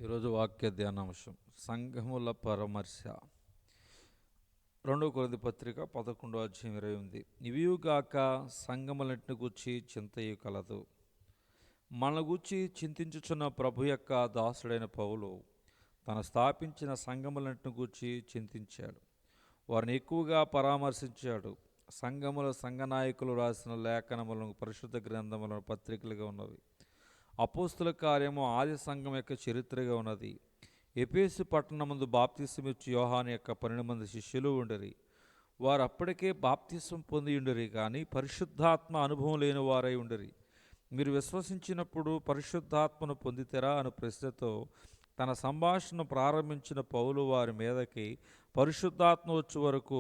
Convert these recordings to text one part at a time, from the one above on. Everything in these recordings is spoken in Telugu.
ఈరోజు వాక్య ధ్యానాంశం సంఘముల పరామర్శ. 2 కొరింథీ 11:28. ఇవియుగాక సంఘములన్నిటిని గూర్చి చింతయు కలదు. మన గూర్చి చింతించుచున్న ప్రభు యొక్క దాసుడైన పౌలు తన స్థాపించిన సంఘములన్నిటిని గూర్చి చింతించాడు. వారిని ఎక్కువగా పరామర్శించాడు. సంఘ నాయకులు రాసిన లేఖనములను పరిశుద్ధ గ్రంథములను పత్రికలుగా ఉన్నవి. అపోస్తుల కార్యము ఆది సంఘం యొక్క చరిత్రగా ఉన్నది. ఎఫెసు పట్టణమందు బాప్తిసమిచ్చు యోహాను యొక్క 12 మంది శిష్యులు ఉండరి. వారు అప్పటికే బాప్తిసం పొంది ఉండరి, కానీ పరిశుద్ధాత్మ అనుభవం లేని వారై ఉండరి. మీరు విశ్వసించినప్పుడు పరిశుద్ధాత్మను పొందితేరా అను ప్రశ్నతో తన సంభాషణ ప్రారంభించిన పౌలు వారి మీదకి పరిశుద్ధాత్మ వచ్చే వరకు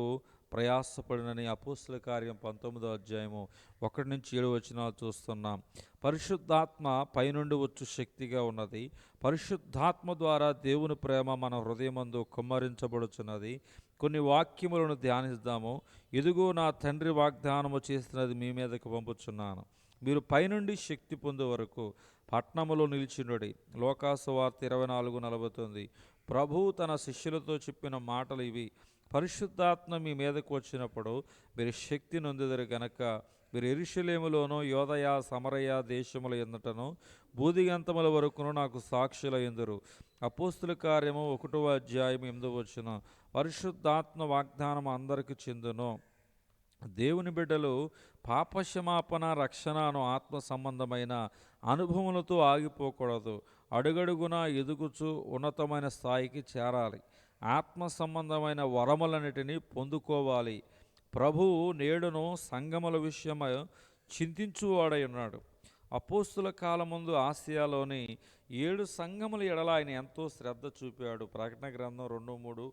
ప్రయాసపడినని అపోస్తుల కార్యం 19:1-7 చూస్తున్నాం. పరిశుద్ధాత్మ పైనుండి వచ్చు శక్తిగా ఉన్నది. పరిశుద్ధాత్మ ద్వారా దేవుని ప్రేమ మన హృదయమందు కుమ్మరించబడుచున్నది. కొన్ని వాక్యములను ధ్యానిద్దాము. ఇదిగో నా తండ్రి వాగ్దానము చేసినది మీ మీదకి పంపుచున్నాను, మీరు పైనుండి శక్తి పొందే వరకు పట్నములో నిలిచినడి. లోకాసువార్త 24:49. ప్రభువు తన శిష్యులతో చెప్పిన మాటలు ఇవి: పరిశుద్ధాత్మ మీ మీదకు వచ్చినప్పుడు మీరు శక్తి నొందెదరు గనక మీరు యెరూషలేములోను యోదయ సమరయ దేశముల యంతటను భూదిగంతముల వరకును నాకు సాక్షులయ్యుందురు. అపోస్తుల కార్యము 1:8. పరిశుద్ధాత్మ వాగ్దానం అందరికి చెందును. దేవుని బిడ్డలు పాపక్షమాపణ, రక్షణను ఆత్మ సంబంధమైన అనుభవములతో ఆగిపోకూడదు. అడుగడుగునా ఎదుగుచూ ఉన్నతమైన స్థాయికి చేరాలి. ఆత్మ సంబంధమైన వరములన్నిటినీ పొందుకోవాలి. ప్రభువు నేడును సంఘముల విషయమై చింతించువాడై ఉన్నాడు. అపోస్తుల కాలముందు ఆసియాలోని 7 సంఘముల ఎడల ఆయన ఎంతో శ్రద్ధ చూపాడు. ప్రకటన గ్రంథం 2-3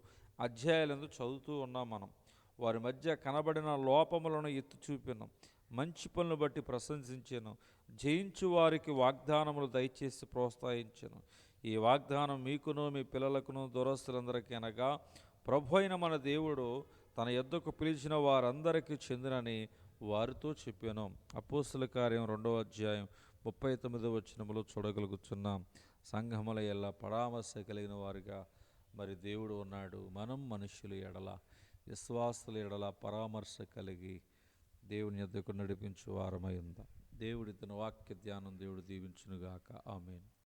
అధ్యాయాలందు చదువుతూ ఉన్నాం మనం. వారి మధ్య కనబడిన లోపములను ఎత్తి చూపిన, మంచి పనులను బట్టి ప్రశంసించాను, జయించు వారికి వాగ్దానములు దయచేసి ప్రోత్సహించను. ఈ వాగ్దానం మీకును మీ పిల్లలకును దూరస్తులందరికీ అనగా ప్రభు అయిన మన దేవుడు తన యొద్దకు పిలిచిన వారందరికీ చెందినని వారితో చెప్పాను. అపోస్తుల కార్యం 2:39 చూడగలుగుతున్నాం. సంఘముల ఎల్ల పరామర్శ కలిగిన వారుగా మరి దేవుడు ఉన్నాడు. మనం మనుషుల ఎడల, విశ్వాసుల ఎడల పరామర్శ కలిగి దేవుని యొద్దకు నడిపించు వారమై ఉందాం. దేవుడి తన వాక్య ధ్యానం దేవుడు దీవించునుగాక. ఆమేన్.